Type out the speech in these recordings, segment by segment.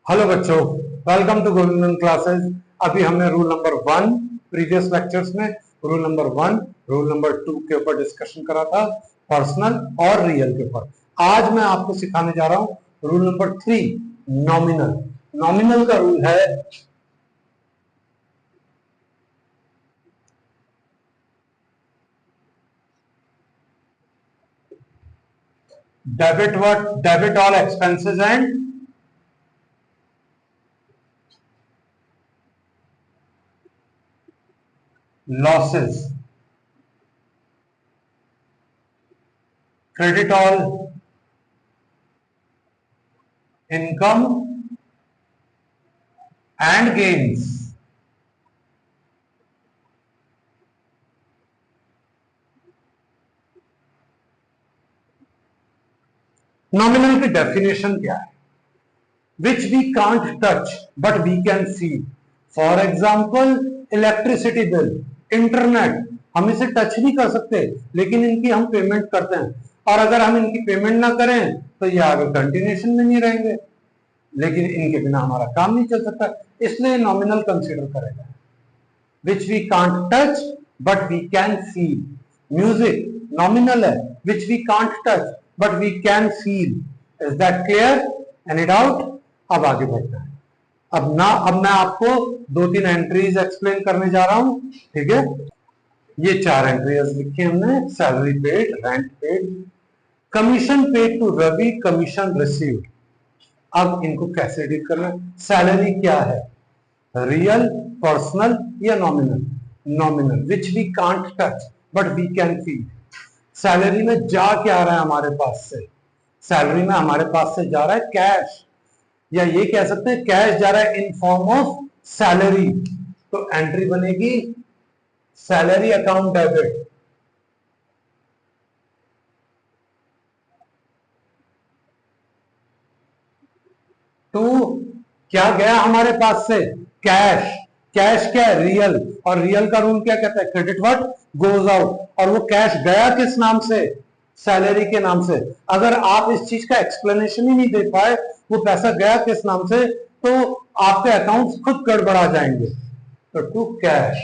Hello बच्चों, welcome to Govindan classes. अभी हमने रूल नंबर 1 प्रीवियस लेक्चर्स में रूल नंबर 1 रूल नंबर 2 के ऊपर डिस्कशन करा था, पर्सनल और रियल के ऊपर। आज मैं आपको सिखाने जा रहा हूं रूल नंबर 3 नॉमिनल। नॉमिनल का रूल है debit all expenses and losses, credit all income and gains। Nominal की डेफिनेशन क्या है? Which we can't touch but we can see. For example electricity bill, internet, हम इसे टच नहीं कर सकते लेकिन इनकी हम पेमेंट करते हैं, और अगर हम इनकी पेमेंट ना करें तो ये आगे कंटिन्यूएशन में नहीं रहेंगे, लेकिन इनके बिना हमारा काम नहीं चल सकता, इसलिए नॉमिनल कंसीडर करेगा। Which we can't touch but we can feel. Music nominal है, which we can't touch but we can feel. Is that clear? Any doubt? अब आगे बढ़ते हैं। अब मैं आपको 2-3 एंट्रीज एक्सप्लेन करने जा रहा हूं, ठीक है? ये 4 एंट्रीज लिखी हमने। Salary paid, rent paid, commission paid to Ravi, commission received. अब इनको कैसे डील करना है? सैलरी क्या है, रियल, पर्सनल या nominal? Nominal, which we can't touch but we can feel. Salary में जा क्या रहा है हमारे पास से? सैलरी में हमारे पास से जा रहा है कैश, या ये कह सकते हैं कैश जा रहा है इन फॉर्म ऑफ सैलरी। तो एंट्री बनेगी सैलरी अकाउंट डेबिट। तो क्या गया हमारे पास से? कैश। कैश क्या है? रियल। और रियल का रूल क्या कहता है? Credit what goes out. और वो कैश गया किस नाम से? सैलरी के नाम से। अगर आप इस चीज का एक्सप्लेनेशन ही नहीं दे पाए वो पैसा गया किस नाम से, तो आपके अकाउंट्स खुद गड़बड़ा जाएंगे। तो टू कैश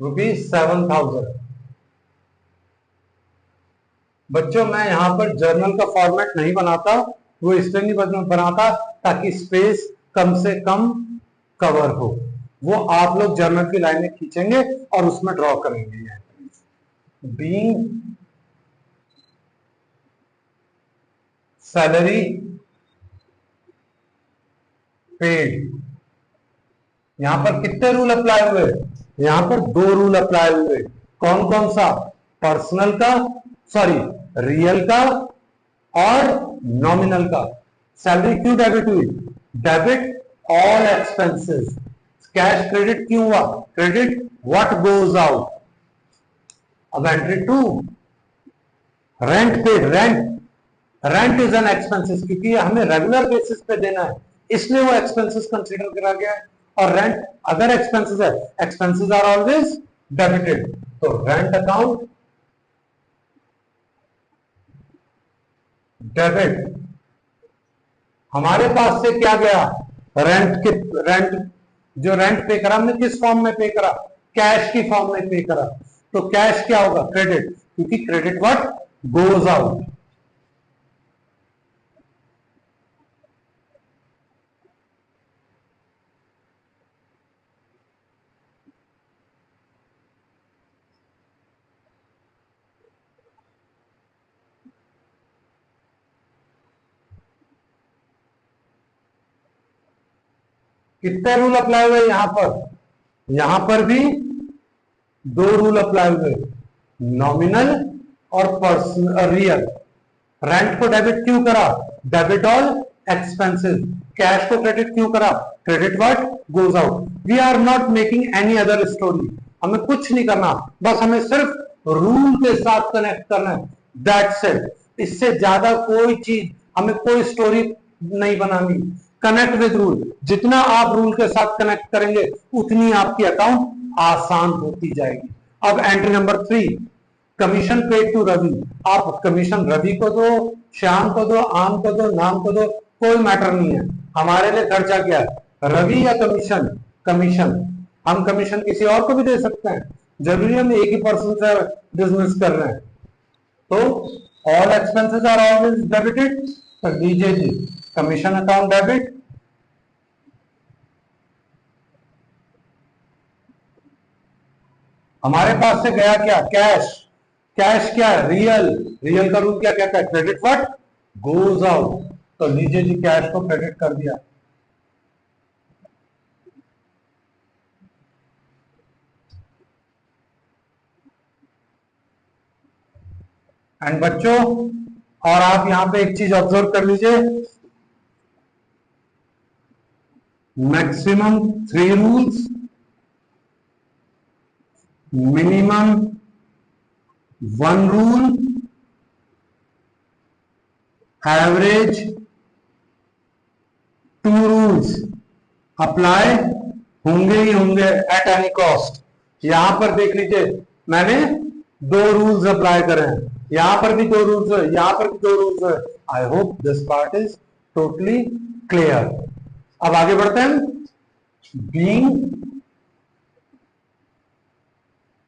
₹7,000। बच्चों मैं यहां पर जर्नल का फॉर्मेट नहीं बनाता, वो इसलिए नहीं बनाता ताकि स्पेस कम से कम कवर हो। वो आप लोग जर्नल की लाइनें खींचेंगे और उसमें ड्रॉ करेंगे। बीइंग सैलरी पेड, यहां पर कितने रूल अप्लाई हुए? यहां पर 2 रूल अप्लाई हुए। कौन कौन सा? पर्सनल का, सॉरी रियल का और नॉमिनल का। सैलरी क्यों डेबिट हुई? Debit all expenses. Cash credit क्यों हुआ? Credit what goes out. अब entry 2, rent paid. Rent is an expenses, क्योंकि हमें रेगुलर बेसिस पे देना है इसलिए वो एक्सपेंसेस कंसीडर करा गया है। और रेंट अदर एक्सपेंसेस है, एक्सपेंसेस आर ऑलवेज डेबिटेड। तो रेंट अकाउंट डेबिट। हमारे पास से क्या गया? रेंट जो रेंट पे करा हमने किस फॉर्म में पे करा? कैश की फॉर्म में पे करा। तो कैश क्या होगा? क्रेडिट, क्योंकि क्रेडिट व्हाट गोज आउट। कितने रूल अप्लाई हुए यहां पर? यहां पर भी 2 रूल अप्लाई हुए, नॉमिनल और पर्सनल रियल। रेंट को डेबिट क्यों करा? Debit all expenses. कैश को क्रेडिट क्यों करा? Credit what goes out. We are not making any other story. हमें कुछ नहीं करना, बस हमें सिर्फ रूल के साथ कनेक्ट करना है, दैट्स इट। इससे ज्यादा कोई चीज, हमें कोई स्टोरी नहीं बनानी। कनेक्ट विद रूल, जितना आप रूल के साथ कनेक्ट करेंगे उतनी आपकी अकाउंट आसान होती जाएगी। अब entry number 3, commission paid to Ravi, आप कमीशन रवि को दो, श्याम को दो, आम को दो, नाम को दो, कोई मैटर नहीं है। हमारे लिए खर्चा क्या है, रवि या कमीशन? कमीशन। हम कमीशन किसी और को भी दे सकते हैं, जरूरी हम एक ही पर्सन से बिजनेस कर रहे हैं। तो all expenses are always debited, तो लीजिए जी कमीशन अकाउंट डेबिट, हमारे पास से गया क्या, कैश। कैश क्या है, रियल। रियल का रूल क्या कहता है, क्रेडिट व्हाट गोज आउट, तो लीजिए जी कैश को क्रेडिट कर दिया। एंड बच्चों, और आप यहां पे एक चीज ऑब्जर्व कर लीजिए, maximum 3 rules, minimum 1 rule, average 2 rules apply होंगे ही होंगे एट एनी कॉस्ट। यहां पर देख लीजिए मैंने 2 रूल्स अप्लाई करे हैं, यहां पर भी 2 रूल्स है, यहां पर भी 2 रूल्स है। I hope this part is totally clear. अब आगे बढ़ते हैं। बीइंग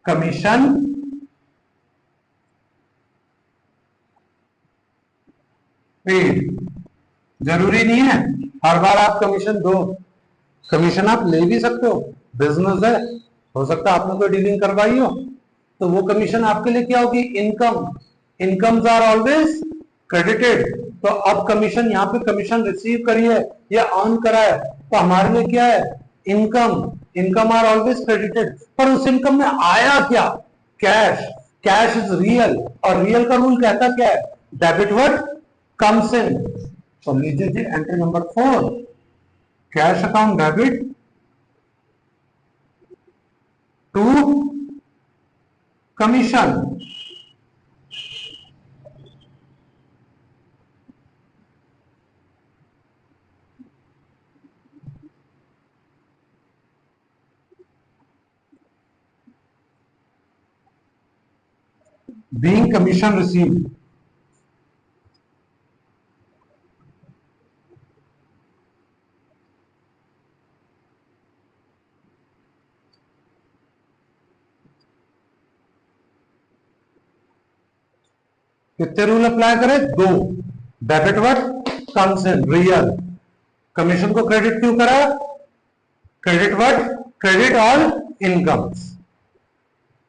कमीशन पेड, जरूरी नहीं है हर बार आप कमीशन दो, कमीशन आप ले भी सकते हो, बिजनेस है, हो सकता है आपने कोई डीलिंग करवाई हो, तो वो कमीशन आपके लिए क्या होगी, income. Incomes are always credited, तो अब कमीशन, यहाँ पे कमीशन रिसीव करी है या अर्न करा है, तो हमारे लिए क्या है, income. Income are always credited, पर उस इनकम में आया क्या, कैश। कैश इज रियल, और रियल का रूल कहता क्या है, डेबिट व्हाट कम्स इन। तो लीजिए जी entry number 4, cash account debit to commission. being commission received, कितने रूल अप्लाई करें, 2। Debit what comes in, real. Commission को क्रेडिट क्यों करा, credit what, credit all incomes.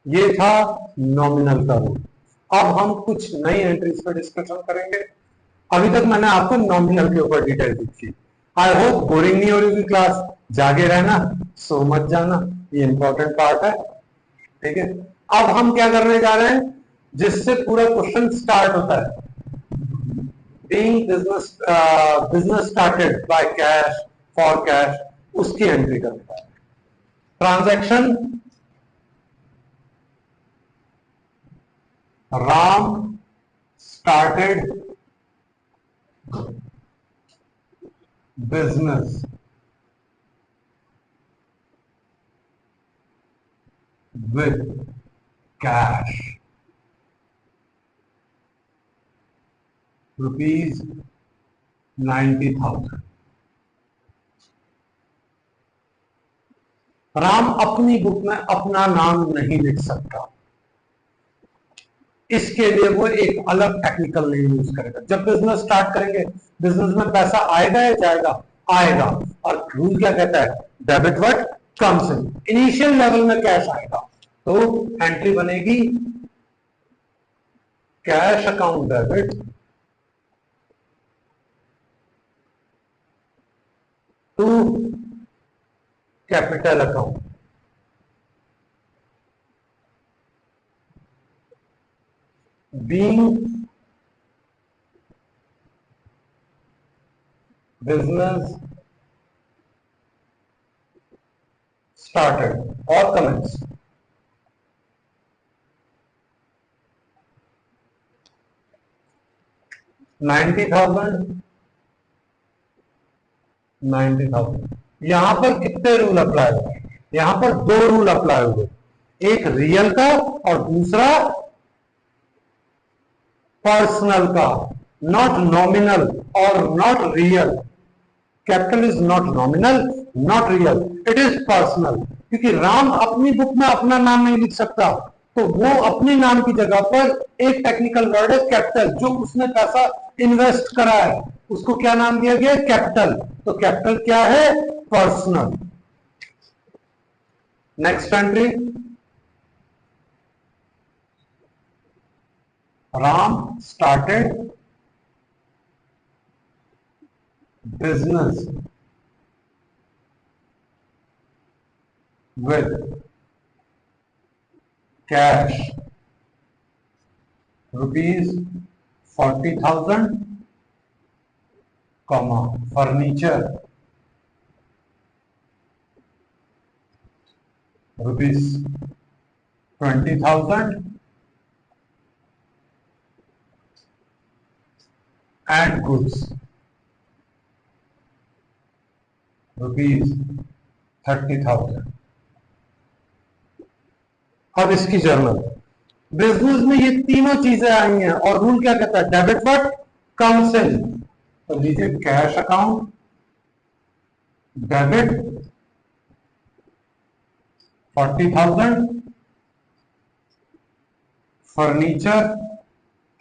ये था नॉमिनल का रूल। अब हम कुछ नई एंट्रीज पर डिस्कशन करेंगे। अभी तक मैंने आपको नॉमिनल के ऊपर डिटेल दी थी। आई होप बोरिंग नहीं हो रही थी क्लास, जागे रहना, सो मत जाना, ये इंपॉर्टेंट पार्ट है, ठीक है। अब हम क्या करने जा रहे हैं, जिससे पूरा क्वेश्चन स्टार्ट होता है, being business started by cash for cash, उसकी एंट्री करता है। Transaction, Ram started business with cash, rupees 90,000। Ram अपनी बुक में अपना नाम नहीं लिख सकता, इसके लिए वो एक अलग टेक्निकल नेम यूज करेगा। जब बिजनेस स्टार्ट करेंगे, बिजनेस में पैसा आएगा या जाएगा, आएगा, और रूल क्या कहता है, debit what comes in. Initial level में कैश आएगा, तो एंट्री बनेगी cash account debit to capital account. being business started or commenced, 90,000 यहां पर कितने रूल अप्लाई हुए, यहां पर 2 रूल अप्लाई हुए, एक रियल का और दूसरा पर्सनल का, नॉट नॉमिनल और not real. Capital is not nominal, not real, it is personal. क्योंकि राम अपनी बुक में अपना नाम नहीं लिख सकता, तो वो अपने नाम की जगह पर एक टेक्निकल वर्ड है कैपिटल, जो उसने पैसा इन्वेस्ट करा है उसको क्या नाम दिया गया? कैपिटल। तो कैपिटल क्या है? Personal. Next entry, Ram started business with cash rupees 40,000, comma furniture rupees 20,000 and goods rupees 30,000। अब इसकी जर्नल, बिजनेस में ये तीनों चीजें आई हैं और रूल क्या कहता है? Debit what comes in. तो लीजिए cash account, debit 40,000, furniture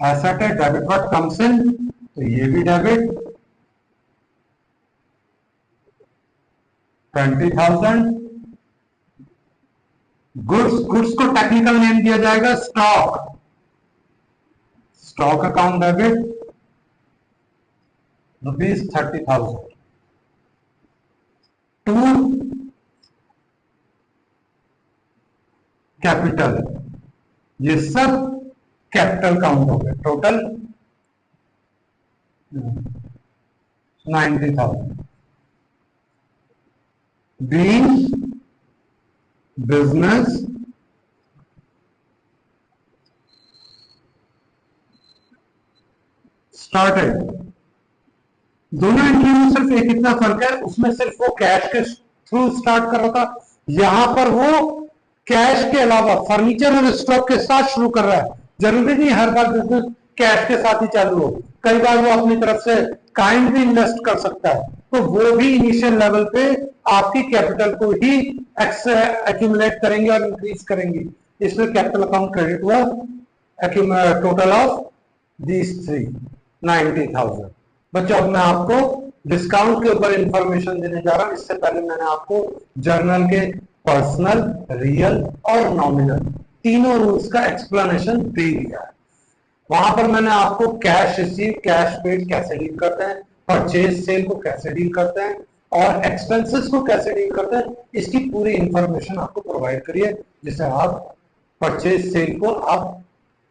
asset है, डेबिट व्हाट कम्स इन, तो ये भी डेबिट 20,000। गुड्स, गुड्स को टेक्निकल नेम दिया जाएगा stock, stock account debit rupees 30,000। To capital, ये सब कैपिटल काउंट हो गए, टोटल 90,000। बीइंग बिजनेस स्टार्टेड, दोनों एंट्री में सिर्फ एक इतना फर्क है, उसमें सिर्फ वो कैश के थ्रू स्टार्ट कर रहा था, यहां पर वो कैश के अलावा फर्नीचर और स्टॉक के साथ शुरू कर रहा है। जरूरी नहीं हर बार बिजनेस कैश के साथ ही चालू हो, कई बार वो अपनी तरफ से काइंड भी इन्वेस्ट कर सकता है, तो वो भी इनिशियल लेवल पे आपकी कैपिटल को ही एक्यूमुलेट करेंगे और इंक्रीज करेंगे। इसमें कैपिटल अकाउंट क्रेडिट हुआ, टोटल ऑफ दीज थ्री 90,000। बच्चों अब मैं आपको डिस्काउंट के ऊपर इंफॉर्मेशन देने जा रहा हूं। इससे पहले मैंने आपको जर्नल के पर्सनल, रियल और नॉमिनल तीनों रूल्स का एक्सप्लेनेशन दे दिया है। वहां पर मैंने आपको कैश रिसीव, कैश पेड कैसे डील करते हैं, परचेज सेल को कैसे डील करते हैं और एक्सपेंसेस को कैसे डील करते हैं, इसकी पूरी इंफॉर्मेशन आपको प्रोवाइड करी है, जिसे आप परचेज सेल को आप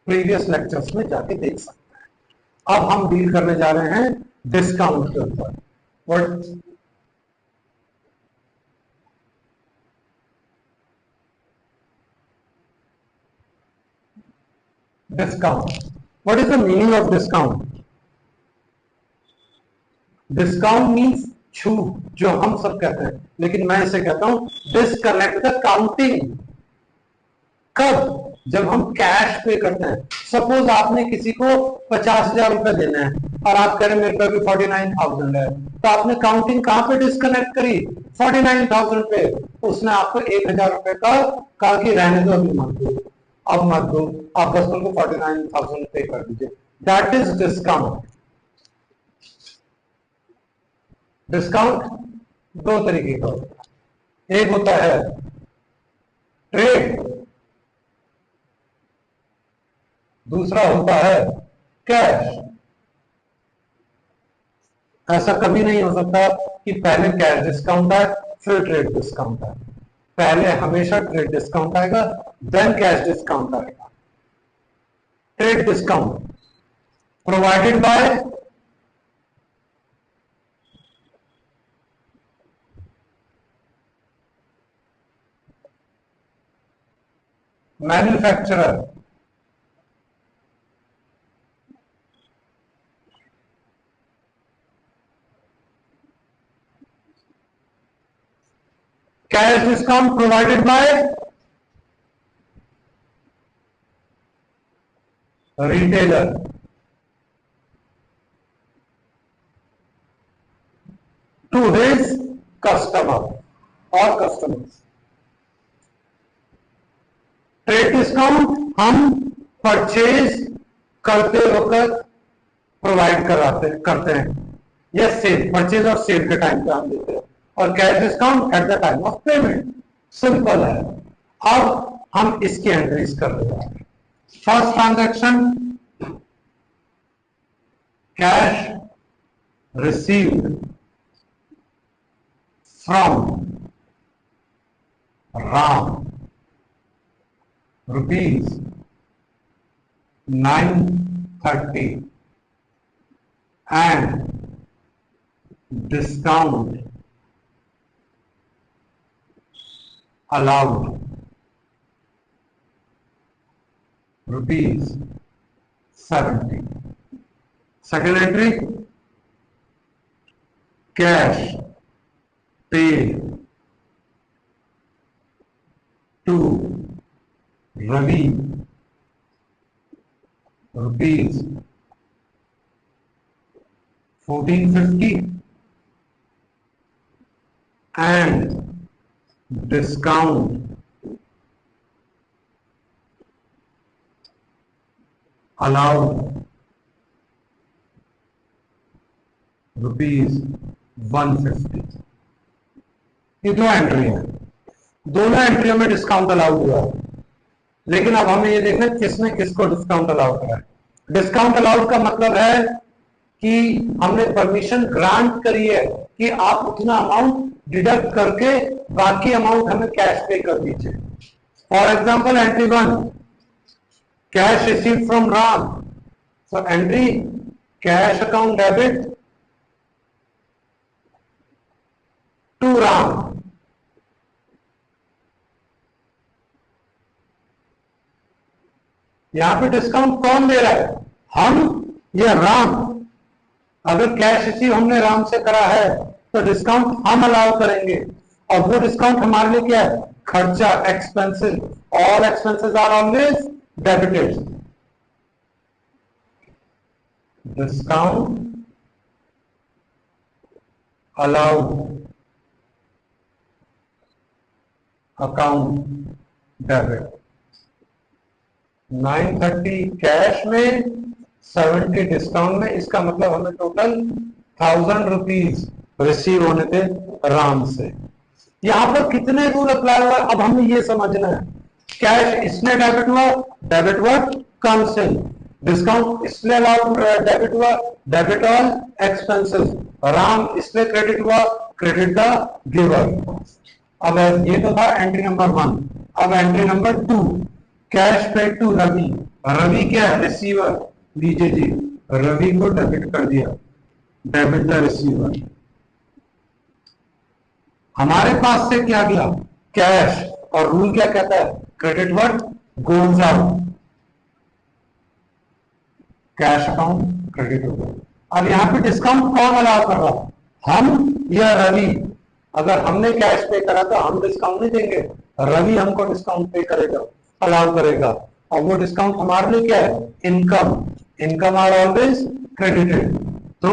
प्रीवियस लेक्चर्स में जाके देख सकते हैं। अब हम डील करने जा रहे हैं डिस्काउंट के ऊपर। Discount, what is the meaning of discount? Discount means छूट, जो हम सब कहते हैं, लेकिन मैं इसे कहता हूं डिस्कनेक्ट द काउंटिंग। कब? जब हम कैश पे करते हैं। सपोज आपने किसी को 50,000 रुपए देने हैं और आप कह रहे हैं मेरे पे भी 49,000 है, तो आपने काउंटिंग कहां पे डिस्कनेक्ट करी? 49,000 पे। उसने आपको 1,000 रुपए का कहा कि रहने दो, अभी मत दो, अब मत दो, आप बस उनको 49,000 पे कर दीजिए। That is discount. डिस्काउंट दो तरीके का होता है, एक होता है ट्रेड, दूसरा होता है कैश। ऐसा कभी नहीं हो सकता कि पहले कैश डिस्काउंट आए फिर ट्रेड डिस्काउंट आए। पहले हमेशा ट्रेड डिस्काउंट आएगा, देन कैश डिस्काउंट आएगा। Trade discount provided by manufacturer, cash discount provided by retailer. His customer और कस्टमर्स। ट्रेड डिस्काउंट हम परचेज करते वक्त प्रोवाइड करते हैं, या सेल, परचेज और सेल के टाइम पे हम देते हैं, और cash discount at the time of payment. Simple है। अब हम इसकी एंट्रीज कर रहे हैं। First transaction, cash received from Ram rupees 930 and discount allowed rupees 70. Second entry, cash paid to Ravi rupees 1450 and discount allowed rupees 150। ये दो एंट्री है, दोनों एंट्रियों में डिस्काउंट अलाउड हुआ है, लेकिन अब हमें ये देखना किसने किसको डिस्काउंट अलाउड करा है। डिस्काउंट अलाउड का मतलब है कि हमने परमिशन ग्रांट करी है कि आप उतना अमाउंट डिडक्ट करके बाकी अमाउंट हमें कैश पे कर दीजिए। For example entry 1, cash received from Ram, so entry cash account debit to Ram. यहां पे डिस्काउंट कौन दे रहा है, हम या राम? अगर कैश रिसीव हमने राम से करा है तो डिस्काउंट हम अलाउ करेंगे, और वो डिस्काउंट हमारे लिए क्या है, खर्चा, expenses. All expenses are always debited. Discount allowed account debit. 930 cash में, 70 डिस्काउंट में, इसका मतलब हमें टोटल 1000 रुपीज रिसीव होने थे राम से। यहां पर कितने रूल अप्लाई हुआ अब हमें ये समझना है। कैश इसमें डेबिट हुआ, debit word comes in. Discount इसमें अलाउड डेबिट हुआ, डेबिट ऑल एक्सपेंसेस। राम इसमें क्रेडिट हुआ, क्रेडिट द गिवर। अब ये तो था एंट्री नंबर 1। अब entry number 2, cash paid to Ravi. Ravi क्या है, रिसीवर। लीजिए जी, रवि को डेबिट कर दिया, डेबिट द रिसीवर। हमारे पास से क्या गया, कैश, और रूल क्या कहता है, credit word goes out, cash account credit हो गया। अब यहाँ पे डिस्काउंट कौन अलाउ कर रहा, हम या रवि? अगर हमने कैश पे करा तो हम डिस्काउंट नहीं देंगे, रवि हमको डिस्काउंट पे करेगा, अलाउ करेगा। और वो डिस्काउंट हमारे लिए क्या है, income. Income are always credited. तो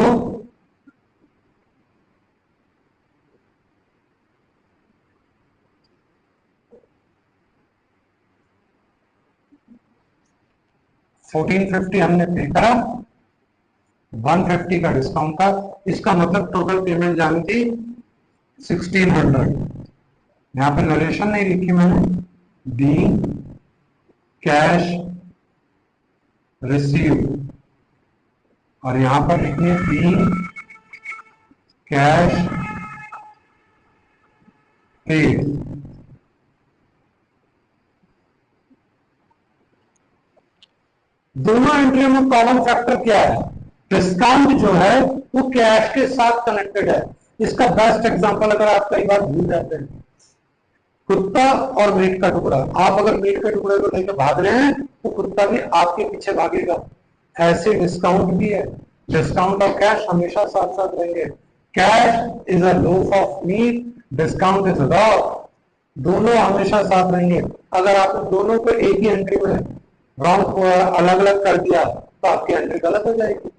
$1450 हमने पे करा, 150 का डिस्काउंट था, इसका मतलब टोटल पेमेंट जानी थी 1600। यहां पे नरेशन नहीं लिखी मैंने, बी कैश रिसीव, और यहां पर लिखनी है बी कैश पेड। दोनों एंट्री में कॉमन फैक्टर क्या है, डिस्काउंट जो है वो कैश के साथ कनेक्टेड है। इसका बेस्ट एग्जांपल अगर आप कई बार भूल जाते हैं, कुत्ता और मीट का टुकड़ा। आप अगर मीट के टुकड़े को लेकर भाग रहे हैं तो कुत्ता भी आपके पीछे भागेगा। ऐसे डिस्काउंट भी है, डिस्काउंट और कैश हमेशा साथ साथ रहेंगे। Cash is a loaf of meat, discount is a dog. दोनों हमेशा साथ रहेंगे। अगर आपने दोनों को एक ही एंट्री में रॉन्ग अलग अलग कर दिया तो आपकी एंट्री गलत हो जाएगी।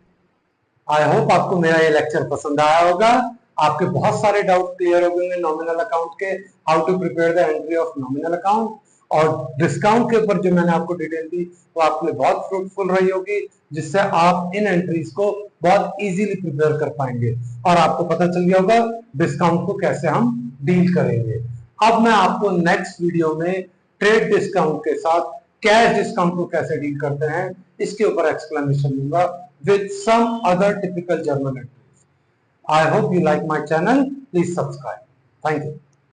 आई होप आपको मेरा ये लेक्चर पसंद आया होगा। आपके बहुत सारे डाउट क्लियर हो गए नॉमिनल अकाउंट के, how to prepare the entry of nominal account, और डिस्काउंट के ऊपर जो मैंने आपको डिटेल दी वो आपके लिए बहुत फ्रूटफुल रही होगी, जिससे आप इन एंट्रीज को बहुत इजीली प्रिपेयर कर पाएंगे और आपको पता चल गया होगा डिस्काउंट को कैसे हम डील करेंगे। अब मैं आपको नेक्स्ट वीडियो में ट्रेड डिस्काउंट के साथ कैश डिस्काउंट को कैसे डील करते हैं इसके ऊपर एक्सप्लेनेशन दूंगा with some other typical journal entries. I hope you like my channel. Please subscribe. Thank you.